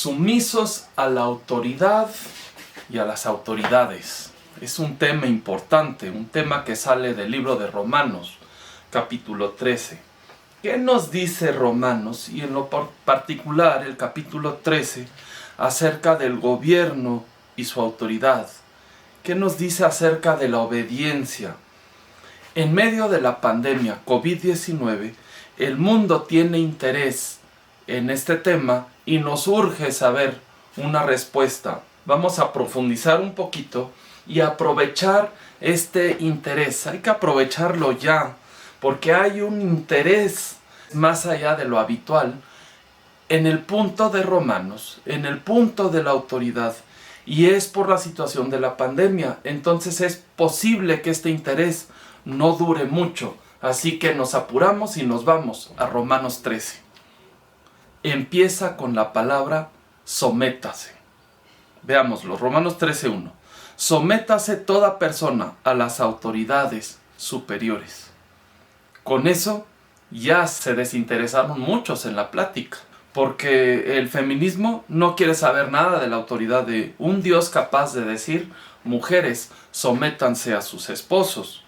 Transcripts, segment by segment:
Sumisos a la autoridad y a las autoridades. Es un tema importante, un tema que sale del libro de Romanos, capítulo 13. ¿Qué nos dice Romanos, y en lo particular el capítulo 13, acerca del gobierno y su autoridad? ¿Qué nos dice acerca de la obediencia? En medio de la pandemia COVID-19, el mundo tiene interés en este tema y nos urge saber una respuesta. Vamos a profundizar un poquito y aprovechar este interés. Hay que aprovecharlo ya, porque hay un interés más allá de lo habitual en el punto de Romanos, en el punto de la autoridad, y es por la situación de la pandemia. Entonces es posible que este interés no dure mucho, así que nos apuramos y nos vamos a Romanos 13. Empieza con la palabra sométase. Veámoslo, Romanos 13:1. Sométase toda persona a las autoridades superiores. Con eso ya se desinteresaron muchos en la plática, porque el feminismo no quiere saber nada de la autoridad de un Dios capaz de decir: mujeres, sométanse a sus esposos.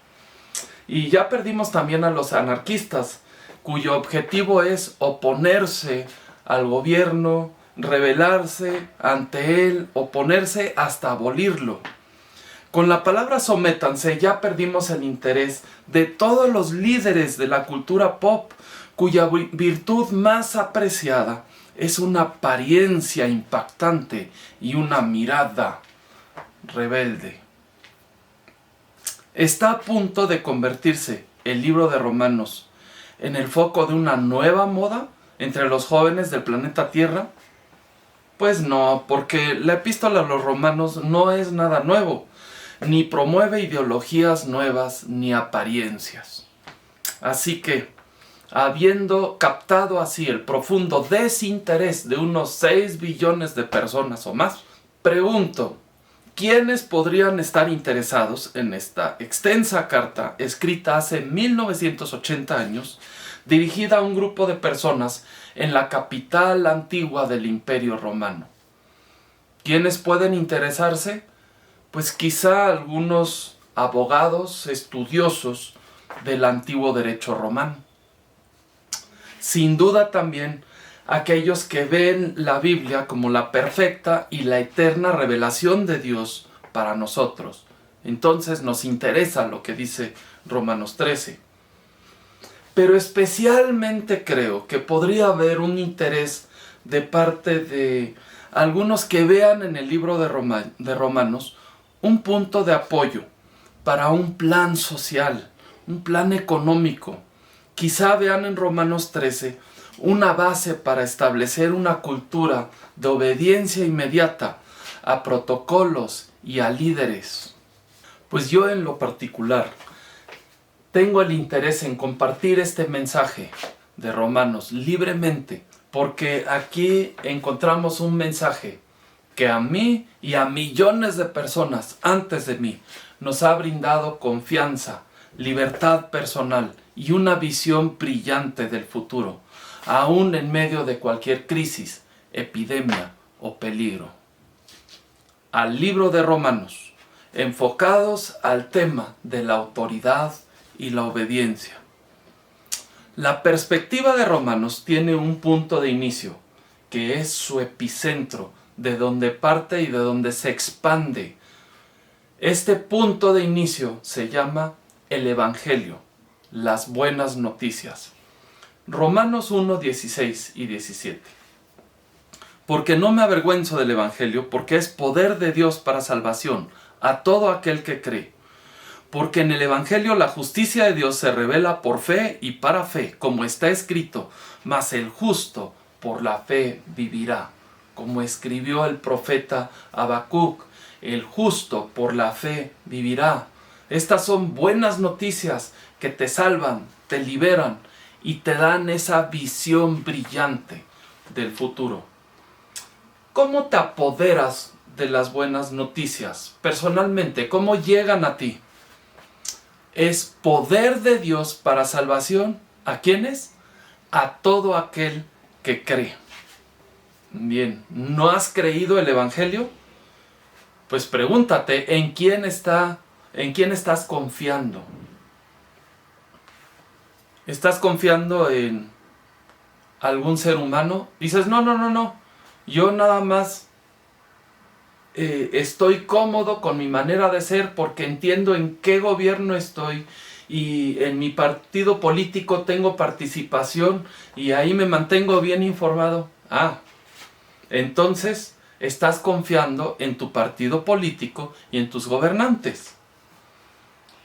Y ya perdimos también a los anarquistas, cuyo objetivo es oponerse al gobierno, rebelarse ante él, oponerse hasta abolirlo. Con la palabra sométanse ya perdimos el interés de todos los líderes de la cultura pop, cuya virtud más apreciada es una apariencia impactante y una mirada rebelde. ¿Está a punto de convertirse el libro de Romanos en el foco de una nueva moda entre los jóvenes del planeta Tierra? Pues no, porque la epístola a los romanos no es nada nuevo, ni promueve ideologías nuevas ni apariencias. Así que, habiendo captado así el profundo desinterés de unos 6 billones de personas o más, pregunto: ¿quiénes podrían estar interesados en esta extensa carta escrita hace 1980 años, dirigida a un grupo de personas en la capital antigua del Imperio Romano? ¿Quiénes pueden interesarse? Pues quizá algunos abogados estudiosos del antiguo derecho romano. Sin duda también aquellos que ven la Biblia como la perfecta y la eterna revelación de Dios para nosotros. Entonces nos interesa lo que dice Romanos 13. Pero especialmente creo que podría haber un interés de parte de algunos que vean en el libro de Romanos un punto de apoyo para un plan social, un plan económico. Quizá vean en Romanos 13 una base para establecer una cultura de obediencia inmediata a protocolos y a líderes. Pues yo en lo particular tengo el interés en compartir este mensaje de Romanos libremente, porque aquí encontramos un mensaje que a mí y a millones de personas antes de mí nos ha brindado confianza, libertad personal y una visión brillante del futuro, aún en medio de cualquier crisis, epidemia o peligro. Al libro de Romanos, enfocados al tema de la autoridad y la obediencia. La perspectiva de Romanos tiene un punto de inicio, que es su epicentro, de donde parte y de donde se expande. Este punto de inicio se llama el Evangelio, las buenas noticias. Romanos 1, 16 y 17. Porque no me avergüenzo del Evangelio, porque es poder de Dios para salvación a todo aquel que cree. Porque en el Evangelio la justicia de Dios se revela por fe y para fe, como está escrito: mas el justo por la fe vivirá. Como escribió el profeta Habacuc: el justo por la fe vivirá. Estas son buenas noticias que te salvan, te liberan y te dan esa visión brillante del futuro. ¿Cómo te apoderas de las buenas noticias? Personalmente, ¿cómo llegan a ti? Es poder de Dios para salvación. ¿A quiénes? A todo aquel que cree. Bien, ¿no has creído el Evangelio? Pues pregúntate, en quién estás confiando? ¿Estás confiando en algún ser humano? Dices, no, yo nada más estoy cómodo con mi manera de ser porque entiendo en qué gobierno estoy y en mi partido político tengo participación y ahí me mantengo bien informado. Entonces estás confiando en tu partido político y en tus gobernantes.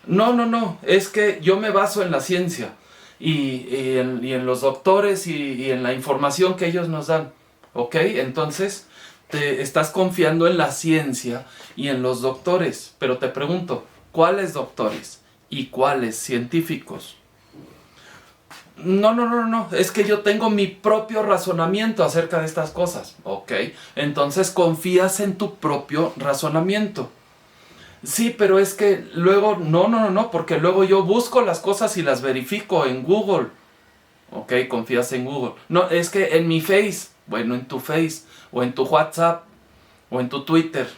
No, es que yo me baso en la ciencia y en los doctores y en la información que ellos nos dan. ¿Ok? Entonces te estás confiando en la ciencia y en los doctores. Pero te pregunto, ¿cuáles doctores y cuáles científicos? No, es que yo tengo mi propio razonamiento acerca de estas cosas. Ok, entonces confías en tu propio razonamiento. Sí, pero es que luego, no, porque luego yo busco las cosas y las verifico en Google. Ok, confías en Google. No, es que en mi Face, bueno, en tu Face, o en tu WhatsApp, o en tu Twitter.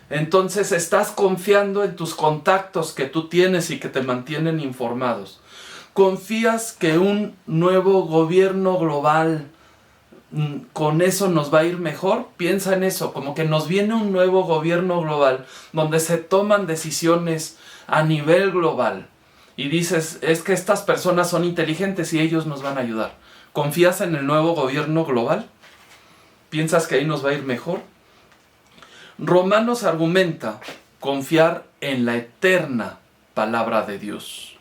Entonces estás confiando en tus contactos que tú tienes y que te mantienen informados. ¿Confías que un nuevo gobierno global con eso nos va a ir mejor? Piensa en eso, como que nos viene un nuevo gobierno global donde se toman decisiones a nivel global y dices, es que estas personas son inteligentes y ellos nos van a ayudar. ¿Confías en el nuevo gobierno global? ¿Piensas que ahí nos va a ir mejor? Romanos argumenta confiar en la eterna palabra de Dios.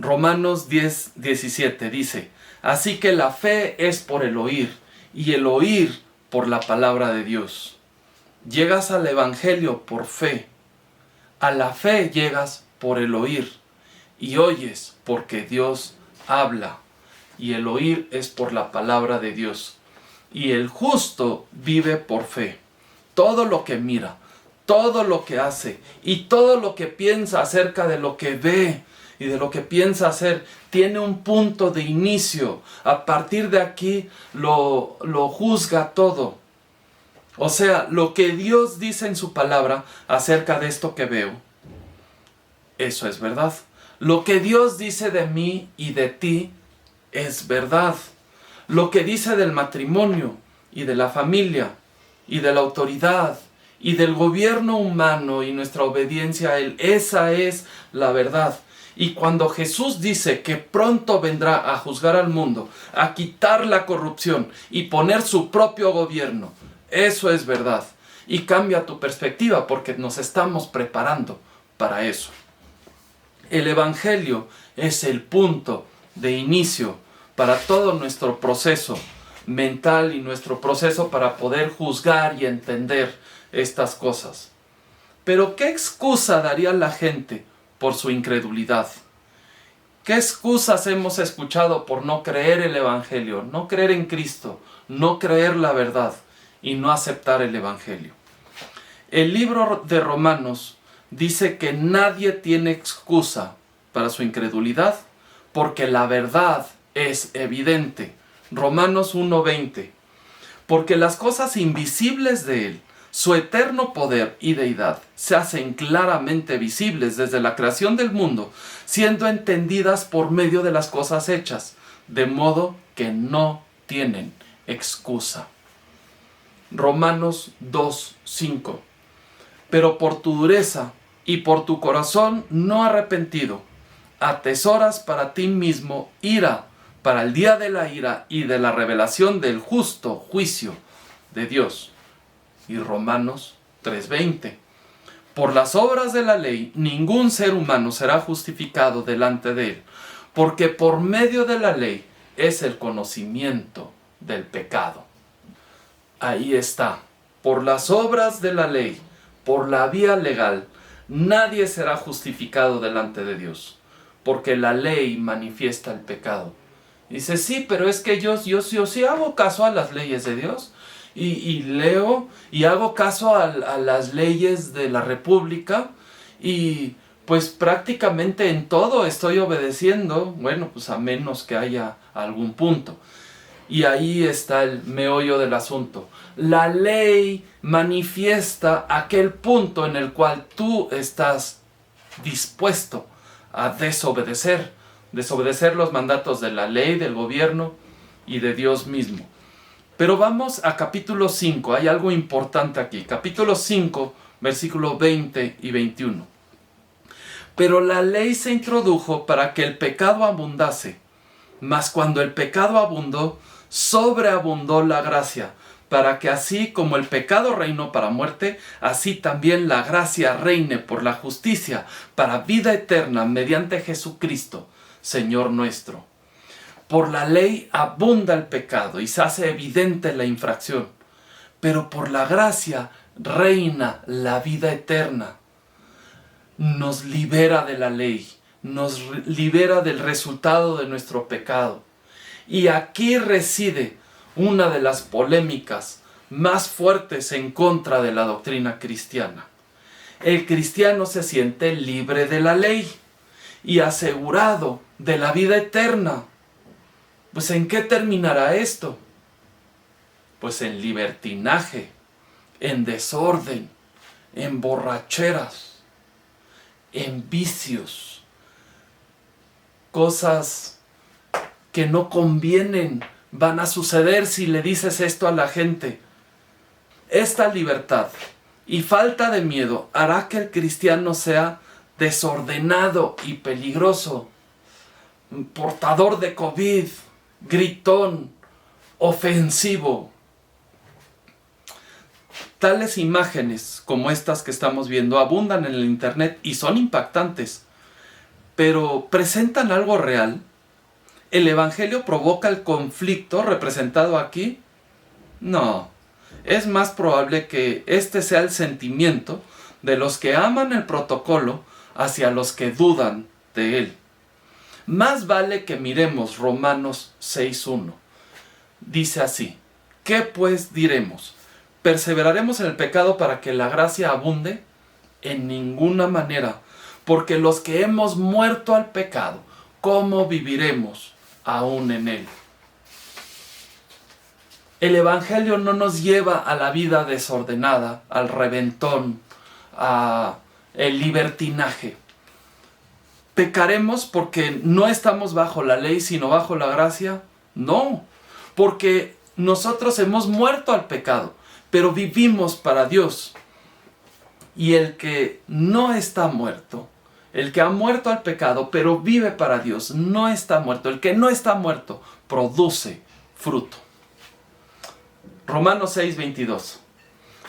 Romanos 10:17 dice, así que la fe es por el oír, y el oír por la palabra de Dios. Llegas al Evangelio por fe. A la fe llegas por el oír, y oyes porque Dios habla, y el oír es por la palabra de Dios. Y el justo vive por fe. Todo lo que mira, todo lo que hace, y todo lo que piensa acerca de lo que ve, y de lo que piensa hacer, tiene un punto de inicio. A partir de aquí lo juzga todo. O sea, lo que Dios dice en su palabra acerca de esto que veo, eso es verdad. Lo que Dios dice de mí y de ti es verdad. Lo que dice del matrimonio y de la familia y de la autoridad y del gobierno humano y nuestra obediencia a Él, esa es la verdad. Y cuando Jesús dice que pronto vendrá a juzgar al mundo, a quitar la corrupción y poner su propio gobierno, eso es verdad. Y cambia tu perspectiva porque nos estamos preparando para eso. El Evangelio es el punto de inicio para todo nuestro proceso mental y nuestro proceso para poder juzgar y entender estas cosas. Pero ¿qué excusa daría la gente por su incredulidad? ¿Qué excusas hemos escuchado por no creer el Evangelio, no creer en Cristo, no creer la verdad y no aceptar el Evangelio? El libro de Romanos dice que nadie tiene excusa para su incredulidad porque la verdad es evidente. Romanos 1:20. Porque las cosas invisibles de Él, su eterno poder y deidad, se hacen claramente visibles desde la creación del mundo, siendo entendidas por medio de las cosas hechas, de modo que no tienen excusa. Romanos 2:5. Pero por tu dureza y por tu corazón no arrepentido, atesoras para ti mismo ira, para el día de la ira y de la revelación del justo juicio de Dios. Y Romanos 3:20. Por las obras de la ley, ningún ser humano será justificado delante de él, porque por medio de la ley es el conocimiento del pecado. Ahí está. Por las obras de la ley, por la vía legal, nadie será justificado delante de Dios, porque la ley manifiesta el pecado. Dice, sí, pero es que yo sí hago caso a las leyes de Dios. Y leo y hago caso a las leyes de la República y pues prácticamente en todo estoy obedeciendo, bueno, pues a menos que haya algún punto. Y ahí está el meollo del asunto. La ley manifiesta aquel punto en el cual tú estás dispuesto a desobedecer los mandatos de la ley, del gobierno y de Dios mismo. Pero vamos a capítulo 5, hay algo importante aquí. Capítulo 5, versículos 20 y 21. Pero la ley se introdujo para que el pecado abundase, mas cuando el pecado abundó, sobreabundó la gracia, para que así como el pecado reinó para muerte, así también la gracia reine por la justicia para vida eterna mediante Jesucristo, Señor nuestro. Por la ley abunda el pecado y se hace evidente la infracción, pero por la gracia reina la vida eterna. Nos libera de la ley, nos libera del resultado de nuestro pecado. Y aquí reside una de las polémicas más fuertes en contra de la doctrina cristiana. El cristiano se siente libre de la ley y asegurado de la vida eterna. Pues ¿en qué terminará esto? Pues en libertinaje, en desorden, en borracheras, en vicios, cosas que no convienen van a suceder si le dices esto a la gente. Esta libertad y falta de miedo hará que el cristiano sea desordenado y peligroso, portador de COVID, gritón, ofensivo. Tales imágenes como estas que estamos viendo abundan en el internet y son impactantes, pero ¿presentan algo real? ¿El evangelio provoca el conflicto representado aquí? No, es más probable que este sea el sentimiento de los que aman el protocolo hacia los que dudan de él. Más vale que miremos Romanos 6:1. Dice así: ¿qué pues diremos? ¿Perseveraremos en el pecado para que la gracia abunde? En ninguna manera, porque los que hemos muerto al pecado, ¿cómo viviremos aún en él? El evangelio no nos lleva a la vida desordenada, al reventón, al libertinaje. ¿Pecaremos porque no estamos bajo la ley, sino bajo la gracia? No, porque nosotros hemos muerto al pecado, pero vivimos para Dios. Y el que no está muerto, el que ha muerto al pecado, pero vive para Dios, no está muerto. El que no está muerto produce fruto. Romanos 6:22.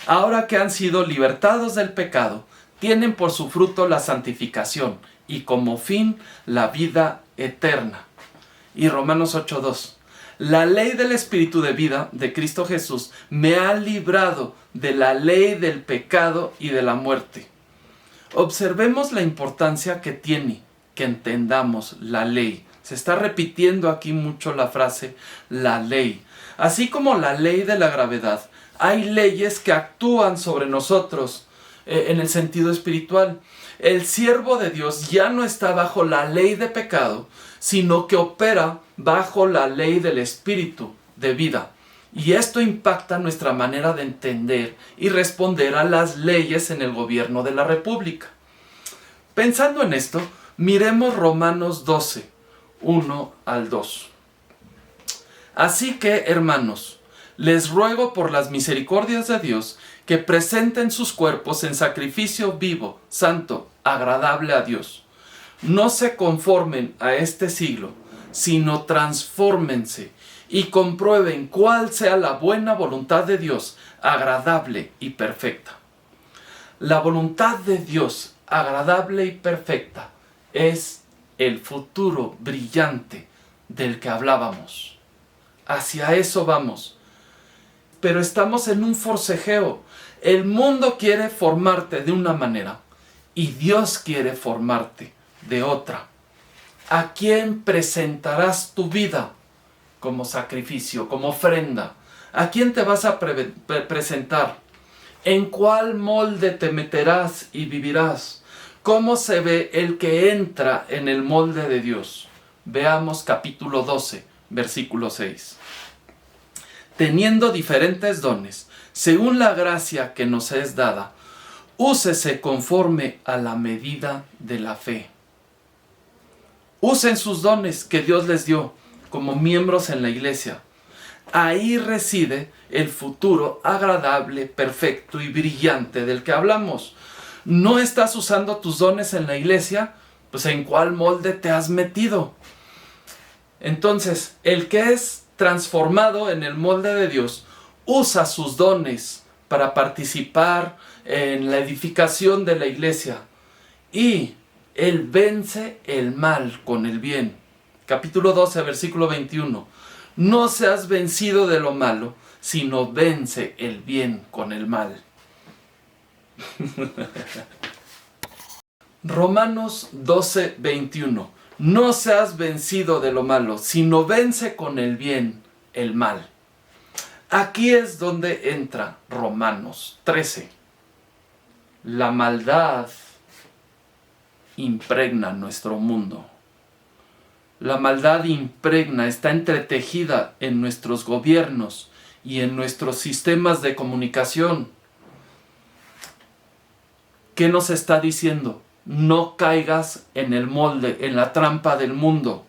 Ahora que han sido libertados del pecado, tienen por su fruto la santificación y como fin la vida eterna. Y Romanos 8:2. La ley del Espíritu de vida de Cristo Jesús me ha librado de la ley del pecado y de la muerte. Observemos la importancia que tiene que entendamos la ley. Se está repitiendo aquí mucho la frase la ley. Así como la ley de la gravedad, hay leyes que actúan sobre nosotros en el sentido espiritual. El siervo de Dios ya no está bajo la ley de pecado, sino que opera bajo la ley del Espíritu de vida. Y esto impacta nuestra manera de entender y responder a las leyes en el gobierno de la República. Pensando en esto, miremos Romanos 12, 1 al 2. Así que, hermanos, les ruego por las misericordias de Dios que presenten sus cuerpos en sacrificio vivo, santo, agradable a Dios. No se conformen a este siglo, sino transfórmense y comprueben cuál sea la buena voluntad de Dios, agradable y perfecta. La voluntad de Dios, agradable y perfecta, es el futuro brillante del que hablábamos. Hacia eso vamos. Pero estamos en un forcejeo. El mundo quiere formarte de una manera y Dios quiere formarte de otra. ¿A quién presentarás tu vida como sacrificio, como ofrenda? ¿A quién te vas a presentar? ¿En cuál molde te meterás y vivirás? ¿Cómo se ve el que entra en el molde de Dios? Veamos capítulo 12, versículo 6. teniendo diferentes dones, según la gracia que nos es dada, úsese conforme a la medida de la fe. Usen sus dones que Dios les dio como miembros en la iglesia. Ahí reside el futuro agradable, perfecto y brillante del que hablamos. ¿No estás usando tus dones en la iglesia? Pues ¿en cuál molde te has metido? Entonces, el que es transformado en el molde de Dios usa sus dones para participar en la edificación de la iglesia y él vence el mal con el bien. Capítulo 12, versículo 21. No seas vencido de lo malo, sino vence el bien con el mal. Romanos 12, 21. No seas vencido de lo malo, sino vence con el bien el mal. Aquí es donde entra Romanos 13. La maldad impregna nuestro mundo. La maldad impregna, está entretejida en nuestros gobiernos y en nuestros sistemas de comunicación. ¿Qué nos está diciendo? No caigas en el molde, en la trampa del mundo.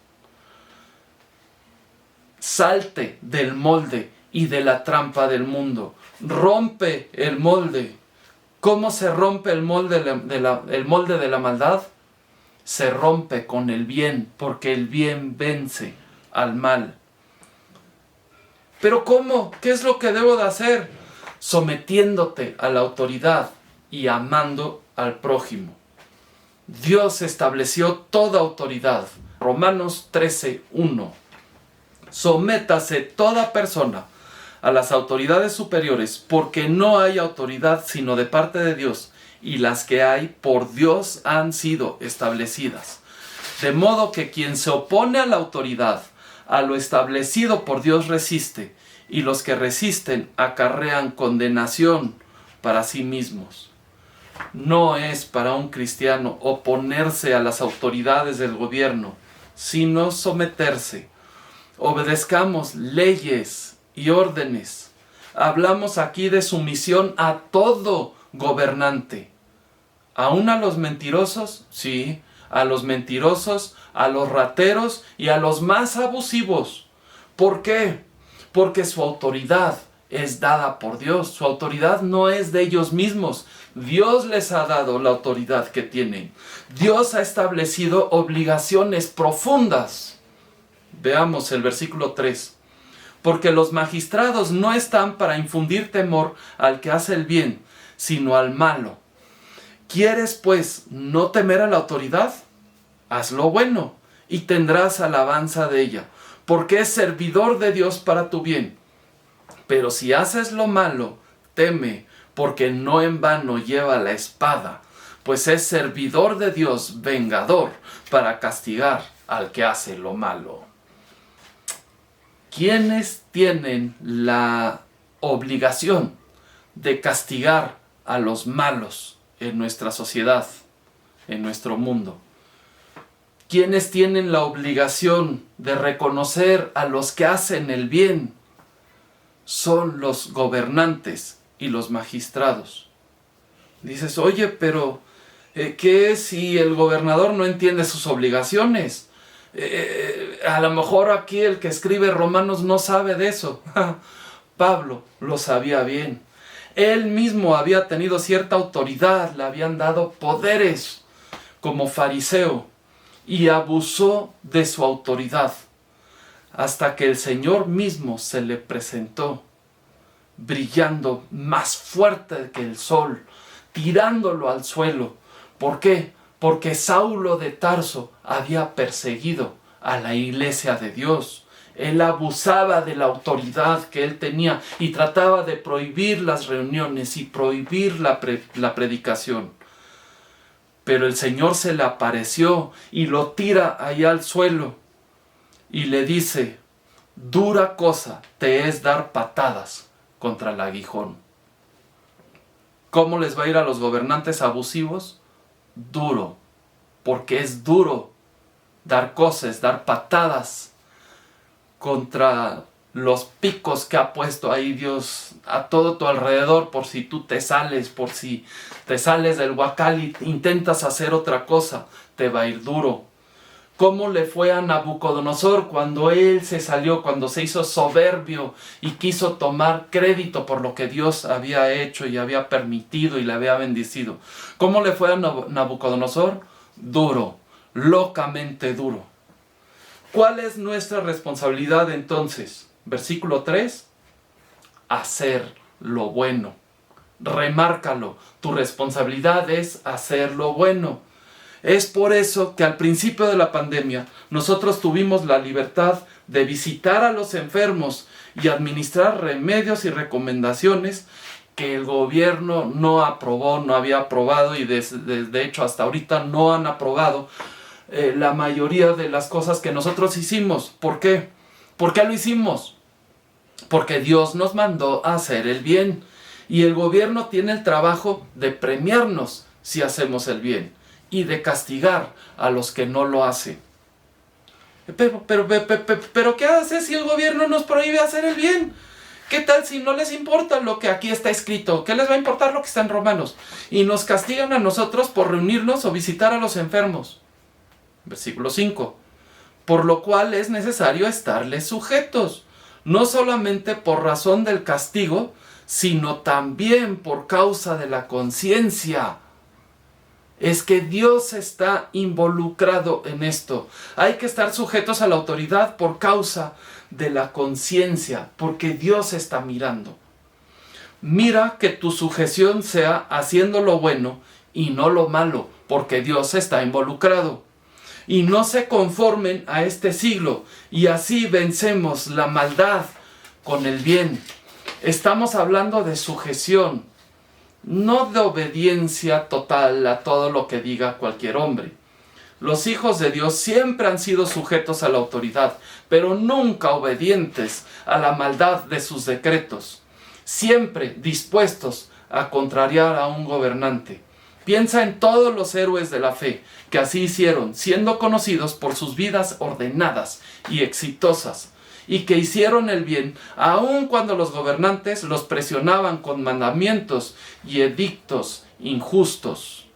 Salte del molde y de la trampa del mundo. Rompe el molde. ¿Cómo se rompe el molde de la maldad? Se rompe con el bien, porque el bien vence al mal. ¿Pero cómo? ¿Qué es lo que debo de hacer? Sometiéndote a la autoridad y amando al prójimo. Dios estableció toda autoridad. Romanos 13, 1. Sométase toda persona a las autoridades superiores, porque no hay autoridad sino de parte de Dios, y las que hay por Dios han sido establecidas. De modo que quien se opone a la autoridad, a lo establecido por Dios resiste, y los que resisten acarrean condenación para sí mismos. No es para un cristiano oponerse a las autoridades del gobierno, sino someterse. Obedezcamos leyes y órdenes. Hablamos aquí de sumisión a todo gobernante. ¿Aún a los mentirosos? Sí, a los mentirosos, a los rateros y a los más abusivos. ¿Por qué? Porque su autoridad es dada por Dios. Su autoridad no es de ellos mismos. Dios les ha dado la autoridad que tienen. Dios ha establecido obligaciones profundas. Veamos el versículo 3. Porque los magistrados no están para infundir temor al que hace el bien, sino al malo. ¿Quieres, pues, no temer a la autoridad? Haz lo bueno y tendrás alabanza de ella, porque es servidor de Dios para tu bien. Pero si haces lo malo, teme, porque no en vano lleva la espada, pues es servidor de Dios, vengador, para castigar al que hace lo malo. ¿Quiénes tienen la obligación de castigar a los malos en nuestra sociedad, en nuestro mundo? ¿Quiénes tienen la obligación de reconocer a los que hacen el bien? Son los gobernantes y los magistrados. Dices, oye, pero ¿qué si el gobernador no entiende sus obligaciones? A lo mejor aquí el que escribe Romanos no sabe de eso. Pablo lo sabía bien. Él mismo había tenido cierta autoridad, le habían dado poderes como fariseo y abusó de su autoridad hasta que el Señor mismo se le presentó, brillando más fuerte que el sol, tirándolo al suelo. ¿Por qué? Porque Saulo de Tarso había perseguido a la iglesia de Dios. Él abusaba de la autoridad que él tenía y trataba de prohibir las reuniones y prohibir la predicación. Pero el Señor se le apareció y lo tira allá al suelo y le dice, dura cosa te es dar patadas contra el aguijón. ¿Cómo les va a ir a los gobernantes abusivos? Duro, porque es duro dar cosas, dar patadas contra los picos que ha puesto ahí Dios a todo tu alrededor, por si tú te sales, por si te sales del huacal y intentas hacer otra cosa, te va a ir duro. ¿Cómo le fue a Nabucodonosor cuando él se salió, cuando se hizo soberbio y quiso tomar crédito por lo que Dios había hecho y había permitido y le había bendecido? ¿Cómo le fue a Nabucodonosor? Duro, locamente duro. ¿Cuál es nuestra responsabilidad entonces? Versículo 3, hacer lo bueno. Remárcalo, tu responsabilidad es hacer lo bueno. Es por eso que al principio de la pandemia nosotros tuvimos la libertad de visitar a los enfermos y administrar remedios y recomendaciones que el gobierno no aprobó, no había aprobado y de hecho hasta ahorita no han aprobado la mayoría de las cosas que nosotros hicimos. ¿Por qué? ¿Por qué lo hicimos? Porque Dios nos mandó a hacer el bien y el gobierno tiene el trabajo de premiarnos si hacemos el bien y de castigar a los que no lo hacen. Pero ¿qué hace si el gobierno nos prohíbe hacer el bien? ¿Qué tal si no les importa lo que aquí está escrito? ¿Qué les va a importar lo que está en Romanos? Y nos castigan a nosotros por reunirnos o visitar a los enfermos. Versículo 5. Por lo cual es necesario estarles sujetos, no solamente por razón del castigo, sino también por causa de la conciencia. Es que Dios está involucrado en esto. Hay que estar sujetos a la autoridad por causa de la conciencia, porque Dios está mirando. Mira que tu sujeción sea haciendo lo bueno y no lo malo, porque Dios está involucrado. Y no se conformen a este siglo, y así vencemos la maldad con el bien. Estamos hablando de sujeción, no de obediencia total a todo lo que diga cualquier hombre. Los hijos de Dios siempre han sido sujetos a la autoridad, pero nunca obedientes a la maldad de sus decretos. Siempre dispuestos a contrariar a un gobernante. Piensa en todos los héroes de la fe que así hicieron, siendo conocidos por sus vidas ordenadas y exitosas, y que hicieron el bien, aun cuando los gobernantes los presionaban con mandamientos y edictos injustos.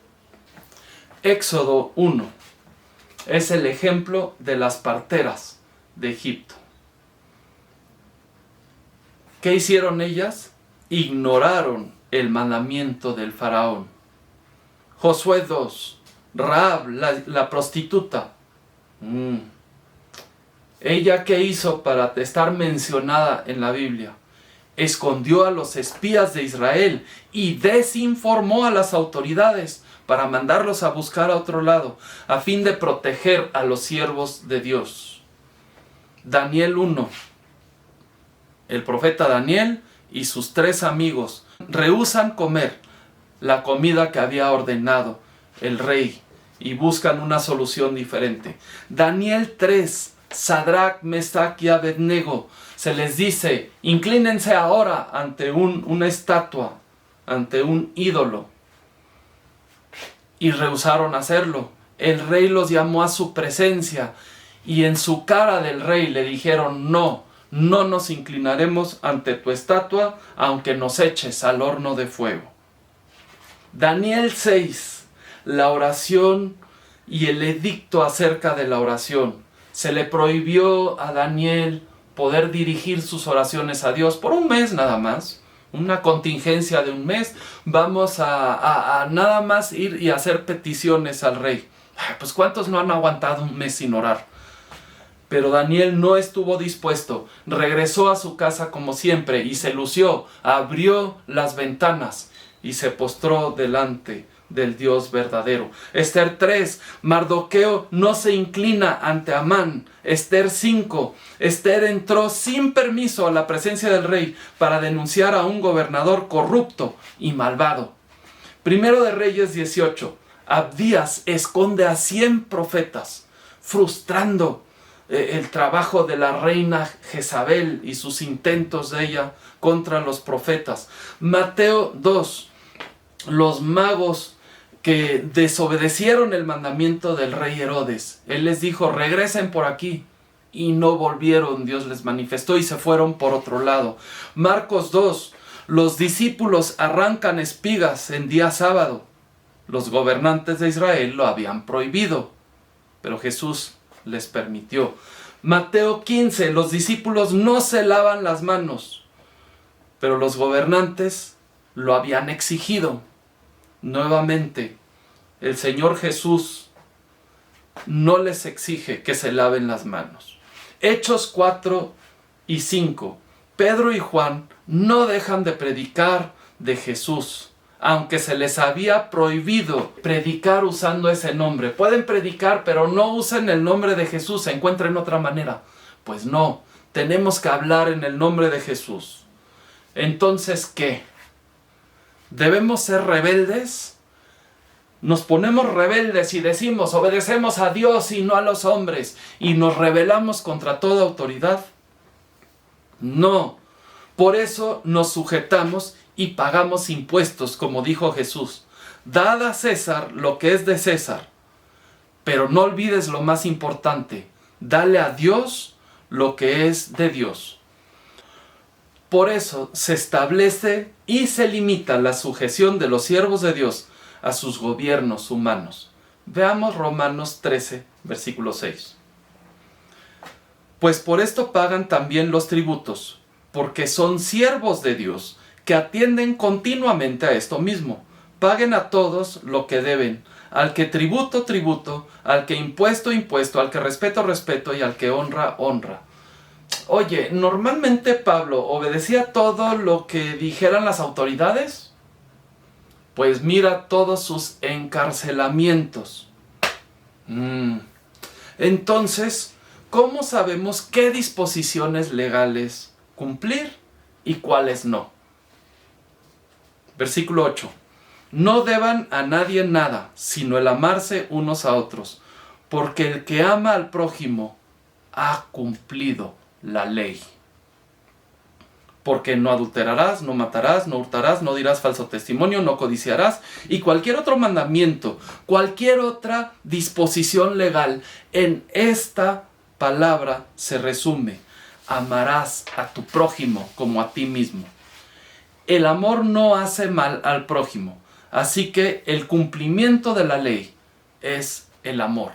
Éxodo 1 es el ejemplo de las parteras de Egipto. ¿Qué hicieron ellas? Ignoraron el mandamiento del faraón. Josué 2, Rahab, la prostituta. ¿Ella qué hizo para estar mencionada en la Biblia? Escondió a los espías de Israel y desinformó a las autoridades para mandarlos a buscar a otro lado, a fin de proteger a los siervos de Dios. Daniel 1. El profeta Daniel y sus 3 amigos rehúsan comer la comida que había ordenado el rey y buscan una solución diferente. Daniel 3. Sadrach, Mesach y Abednego, se les dice, inclínense ahora ante una estatua, ante un ídolo. Y rehusaron hacerlo. El rey los llamó a su presencia y en su cara del rey le dijeron, no nos inclinaremos ante tu estatua, aunque nos eches al horno de fuego. Daniel 6, la oración y el edicto acerca de la oración. Se le prohibió a Daniel poder dirigir sus oraciones a Dios por un mes nada más. Una contingencia de un mes. Vamos a nada más ir y hacer peticiones al rey. Pues ¿cuántos no han aguantado un mes sin orar? Pero Daniel no estuvo dispuesto. Regresó a su casa como siempre y se lució. Abrió las ventanas y se postró delante del Dios verdadero. Esther 3, Mardoqueo no se inclina ante Amán. Esther 5, Esther entró sin permiso a la presencia del rey para denunciar a un gobernador corrupto y malvado. Primero de Reyes 18, Abdías esconde a 100 profetas, frustrando el trabajo de la reina Jezabel y sus intentos de ella contra los profetas. Mateo 2, los magos que desobedecieron el mandamiento del rey Herodes. Él les dijo, regresen por aquí. y no volvieron. Dios les manifestó y se fueron por otro lado. Marcos 2, los discípulos arrancan espigas en día sábado. Los gobernantes de Israel lo habían prohibido, pero Jesús les permitió. Mateo 15, los discípulos no se lavan las manos, pero los gobernantes lo habían exigido. Nuevamente, el Señor Jesús no les exige que se laven las manos. Hechos 4 y 5. Pedro y Juan no dejan de predicar de Jesús, aunque se les había prohibido predicar usando ese nombre. Pueden predicar, pero no usen el nombre de Jesús, encuentren otra manera. Pues no, tenemos que hablar en el nombre de Jesús. Entonces, ¿qué? ¿Debemos ser rebeldes? Nos ponemos rebeldes y decimos, obedecemos a Dios y no a los hombres, y nos rebelamos contra toda autoridad. No, por eso nos sujetamos y pagamos impuestos, como dijo Jesús. Dad a César lo que es de César, pero no olvides lo más importante, dale a Dios lo que es de Dios. Por eso se establece y se limita la sujeción de los siervos de Dios a sus gobiernos humanos. Veamos Romanos 13, versículo 6. Pues por esto pagan también los tributos, porque son siervos de Dios, que atienden continuamente a esto mismo. Paguen a todos lo que deben, al que tributo, tributo, al que impuesto, impuesto, al que respeto, respeto, y al que honra, honra. Oye, ¿normalmente Pablo obedecía todo lo que dijeran las autoridades? Pues mira todos sus encarcelamientos. Entonces, ¿cómo sabemos qué disposiciones legales cumplir y cuáles no? Versículo 8. No deban a nadie nada, sino el amarse unos a otros, porque el que ama al prójimo ha cumplido la ley. Porque no adulterarás, no matarás, no hurtarás, no dirás falso testimonio, no codiciarás, y cualquier otro mandamiento, cualquier otra disposición legal, en esta palabra se resume: amarás a tu prójimo como a ti mismo. El amor no hace mal al prójimo, así que el cumplimiento de la ley es el amor.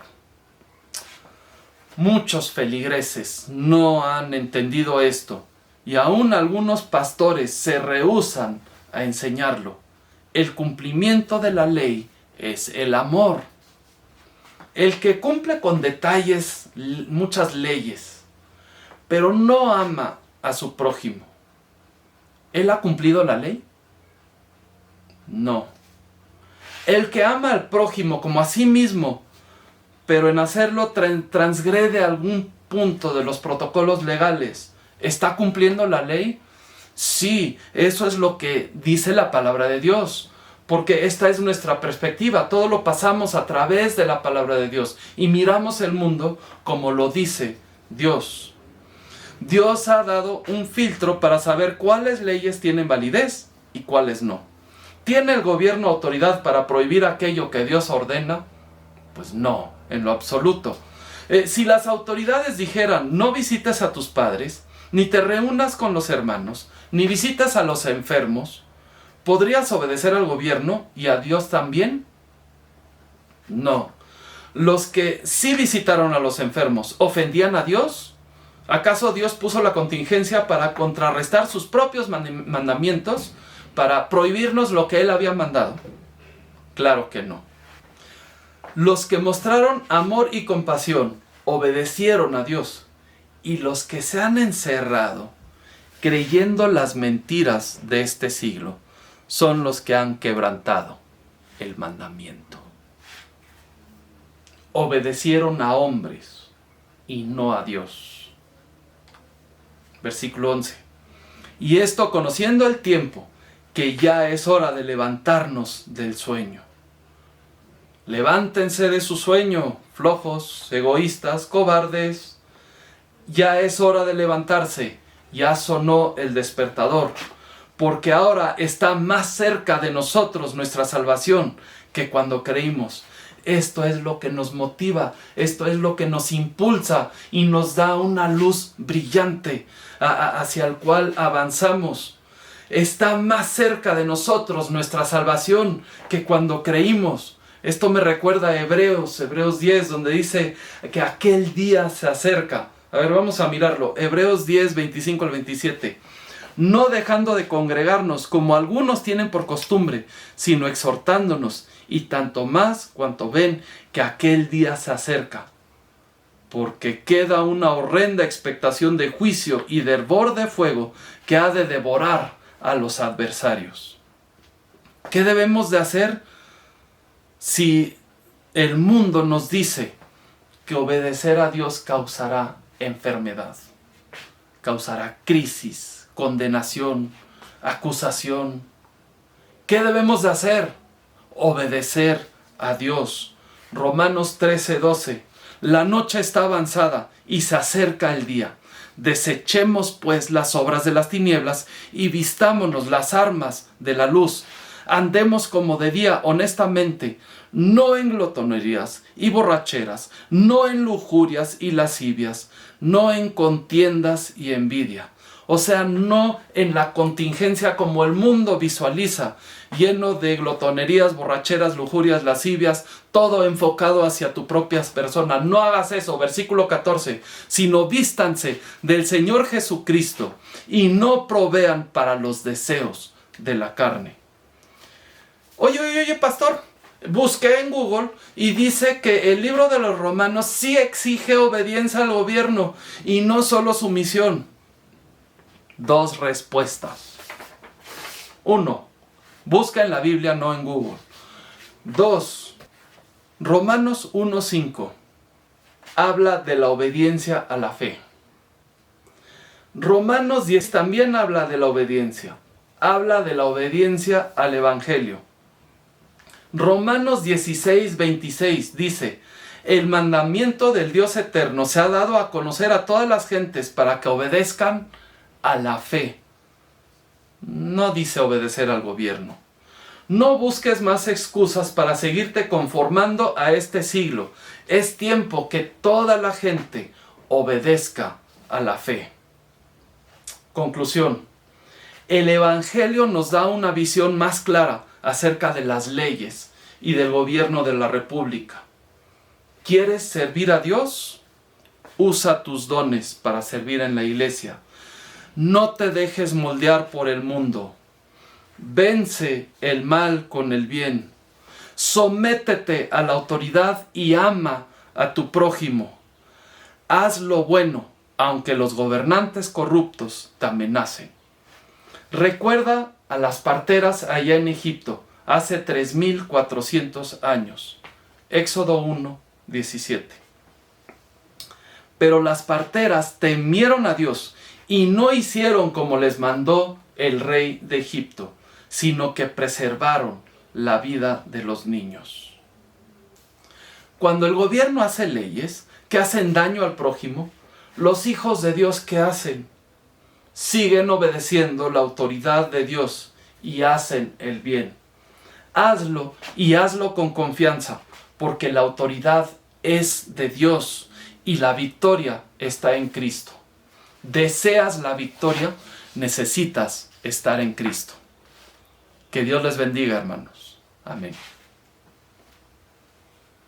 Muchos feligreses no han entendido esto, y aún algunos pastores se rehúsan a enseñarlo. El cumplimiento de la ley es el amor. El que cumple con detalles muchas leyes, pero no ama a su prójimo, ¿él ha cumplido la ley? No. El que ama al prójimo como a sí mismo, pero en hacerlo transgrede algún punto de los protocolos legales, ¿está cumpliendo la ley? Sí, eso es lo que dice la palabra de Dios, porque esta es nuestra perspectiva. Todo lo pasamos a través de la palabra de Dios y miramos el mundo como lo dice Dios. Dios ha dado un filtro para saber cuáles leyes tienen validez y cuáles no. ¿Tiene el gobierno autoridad para prohibir aquello que Dios ordena? Pues no, en lo absoluto. Si las autoridades dijeran, no visites a tus padres, ni te reúnas con los hermanos, ni visites a los enfermos, ¿podrías obedecer al gobierno y a Dios también? No. Los que sí visitaron a los enfermos, ¿ofendían a Dios? ¿Acaso Dios puso la contingencia para contrarrestar sus propios mandamientos, para prohibirnos lo que Él había mandado? Claro que no. Los que mostraron amor y compasión obedecieron a Dios, y los que se han encerrado creyendo las mentiras de este siglo son los que han quebrantado el mandamiento. Obedecieron a hombres y no a Dios. Versículo 11. Y esto conociendo el tiempo, que ya es hora de levantarnos del sueño. Levántense de su sueño, flojos, egoístas, cobardes. Ya es hora de levantarse, ya sonó el despertador, porque ahora está más cerca de nosotros nuestra salvación que cuando creímos. Esto es lo que nos motiva, esto es lo que nos impulsa y nos da una luz brillante hacia el cual avanzamos. Está más cerca de nosotros nuestra salvación que cuando creímos. Esto me recuerda a Hebreos 10, donde dice que aquel día se acerca. A ver, vamos a mirarlo. Hebreos 10, 25 al 27. No dejando de congregarnos como algunos tienen por costumbre, sino exhortándonos, y tanto más cuanto ven que aquel día se acerca. Porque queda una horrenda expectación de juicio y de hervor de fuego que ha de devorar a los adversarios. ¿Qué debemos de hacer si el mundo nos dice que obedecer a Dios causará enfermedad, causará crisis, condenación, acusación? ¿Qué debemos de hacer? Obedecer a Dios. Romanos 13:12. La noche está avanzada y se acerca el día. Desechemos pues las obras de las tinieblas y vistámonos las armas de la luz. Andemos como de día honestamente, no en glotonerías y borracheras, no en lujurias y lascivias, no en contiendas y envidia. O sea, no en la contingencia como el mundo visualiza, lleno de glotonerías, borracheras, lujurias, lascivias, todo enfocado hacia tu propia persona. No hagas eso, versículo 14, sino vístanse del Señor Jesucristo y no provean para los deseos de la carne. Oye, pastor, busqué en Google y dice que el libro de los Romanos sí exige obediencia al gobierno y no solo sumisión. Dos respuestas. 1. Busca en la Biblia, no en Google. 2. Romanos 1:5 habla de la obediencia a la fe. Romanos 10 también habla de la obediencia. Habla de la obediencia al Evangelio. Romanos 16:26 dice: el mandamiento del Dios eterno se ha dado a conocer a todas las gentes para que obedezcan a la fe. No dice obedecer al gobierno. No busques más excusas para seguirte conformando a este siglo. Es tiempo que toda la gente obedezca a la fe. Conclusión. El Evangelio nos da una visión más clara acerca de las leyes y del gobierno de la República. ¿Quieres servir a Dios? Usa tus dones para servir en la iglesia. No te dejes moldear por el mundo. Vence el mal con el bien. Sométete a la autoridad y ama a tu prójimo. Haz lo bueno, aunque los gobernantes corruptos te amenacen. Recuerda a las parteras allá en Egipto, hace 3,400 años. Éxodo 1:17. Pero las parteras temieron a Dios y no hicieron como les mandó el rey de Egipto, sino que preservaron la vida de los niños. Cuando el gobierno hace leyes que hacen daño al prójimo, los hijos de Dios, ¿qué hacen? Siguen obedeciendo la autoridad de Dios y hacen el bien. Hazlo y hazlo con confianza, porque la autoridad es de Dios y la victoria está en Cristo. ¿Deseas la victoria? Necesitas estar en Cristo. Que Dios les bendiga, hermanos. Amén.